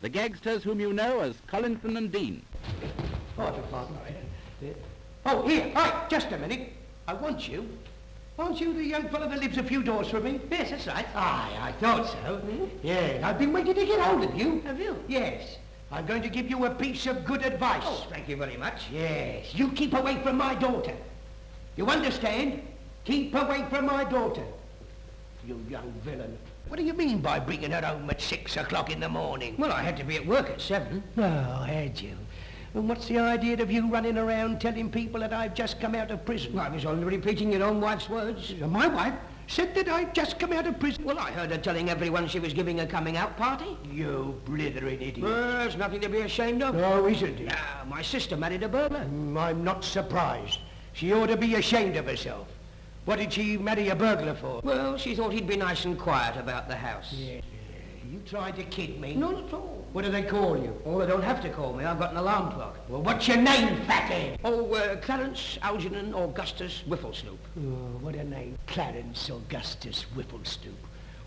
the gagsters whom you know as Collinson and Dean. Pardon. Oh, here, hi, just a minute. I want you. Aren't you the young fellow that lives a few doors from me? Yes, that's right. Aye, I thought so. Mm-hmm. Yeah, I've been waiting to get hold of you. Have you? Yes. I'm going to give you a piece of good advice. Oh, thank you very much. Yes, you keep away from my daughter. You understand? Keep away from my daughter. You young villain. What do you mean by bringing her home at 6 o'clock in the morning? Well, I had to be at work at 7. Oh, had you? And what's the idea of you running around telling people that I've just come out of prison? Well, I was only repeating your own wife's words. My wife said that I'd just come out of prison. Well, I heard her telling everyone she was giving a coming-out party. You blithering idiot. Well, there's nothing to be ashamed of. Oh, isn't it? My sister married a burglar. I'm not surprised. She ought to be ashamed of herself. What did she marry a burglar for? Well, she thought he'd be nice and quiet about the house. Yeah. You tried to kid me? Not at all. What do they call you? Oh, they don't have to call me. I've got an alarm clock. Well, what's your name, fathead? Oh, Clarence Algernon Augustus Whifflesnoop. Oh, what a name. Clarence Augustus Whifflesnoop.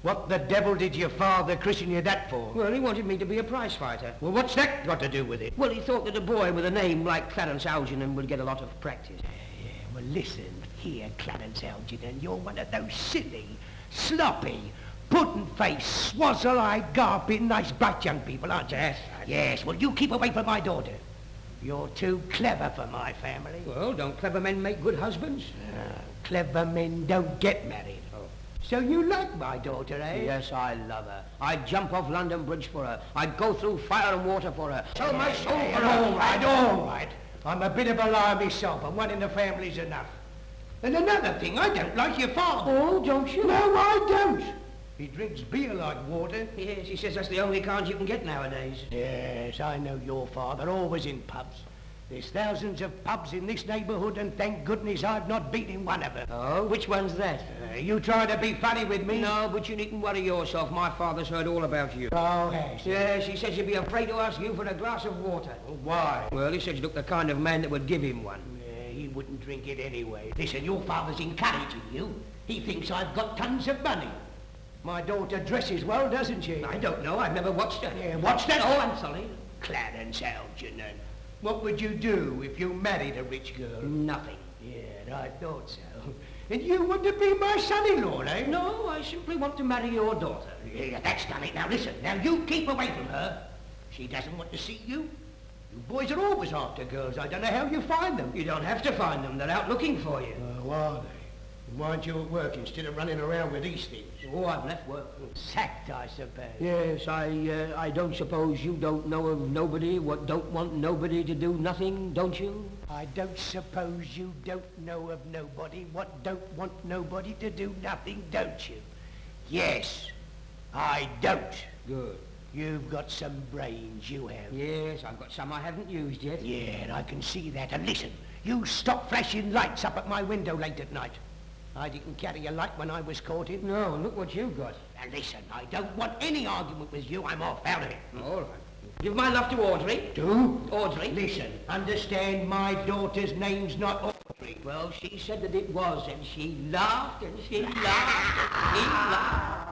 What the devil did your father christen you that for? Well, he wanted me to be a prize fighter. Well, what's that got to do with it? Well, he thought that a boy with a name like Clarence Algernon would get a lot of practice. Yeah, well, listen here, Clarence Algernon. You're one of those silly, sloppy, pudding-faced, swazzle-eyed, garbing, nice, bright young people, aren't you? Yes. Yes, well, you keep away from my daughter. You're too clever for my family. Well, don't clever men make good husbands? Clever men don't get married. Oh. So you like my daughter, eh? Yes, I love her. I'd jump off London Bridge for her. I'd go through fire and water for her. Sell my soul for her. All right. I'm a bit of a liar myself, and one in the family's enough. And another thing, I don't like your father. Oh, don't you? No, I don't. He drinks beer like water. Yes, he says that's the only kind you can get nowadays. Yes, I know your father, always in pubs. There's thousands of pubs in this neighbourhood, and thank goodness I've not been in one of them. Oh, which one's that? You trying to be funny with me? No, but you needn't worry yourself. My father's heard all about you. Oh, has he? Yes, he says he'd be afraid to ask you for a glass of water. Why? Well, he said you look the kind of man that would give him one. He wouldn't drink it anyway. Listen, your father's encouraging you. He thinks I've got tons of money. My daughter dresses well, doesn't she? I don't know. I've never watched her. Yeah, watched her? Oh, I'm sorry. Clarence Algernon. What would you do if you married a rich girl? Nothing. Yeah, I thought so. And you want to be my son-in-law, eh? No, I simply want to marry your daughter. Yeah, that's done it. Now listen, now you keep away from her. She doesn't want to see you. You boys are always after girls. I don't know how you find them. You don't have to find them. They're out looking for you. Oh, are they? Why aren't you at work instead of running around with these things? Oh, I've left work. Sacked, I suppose. Yes, I don't suppose you don't know of nobody what don't want nobody to do nothing, don't you? I don't suppose you don't know of nobody what don't want nobody to do nothing, don't you? Yes, I don't. Good. You've got some brains, you have. Yes, I've got some I haven't used yet. Yeah, and I can see that. And listen, you stop flashing lights up at my window late at night. I didn't carry a light when I was caught in. No, look what you've got. And listen, I don't want any argument with you. I'm off, out of it. All right. Give my love to Audrey. To? Audrey. Listen, understand my daughter's name's not Audrey. Well, she said that it was, and she laughed, and she laughed, and she laughed.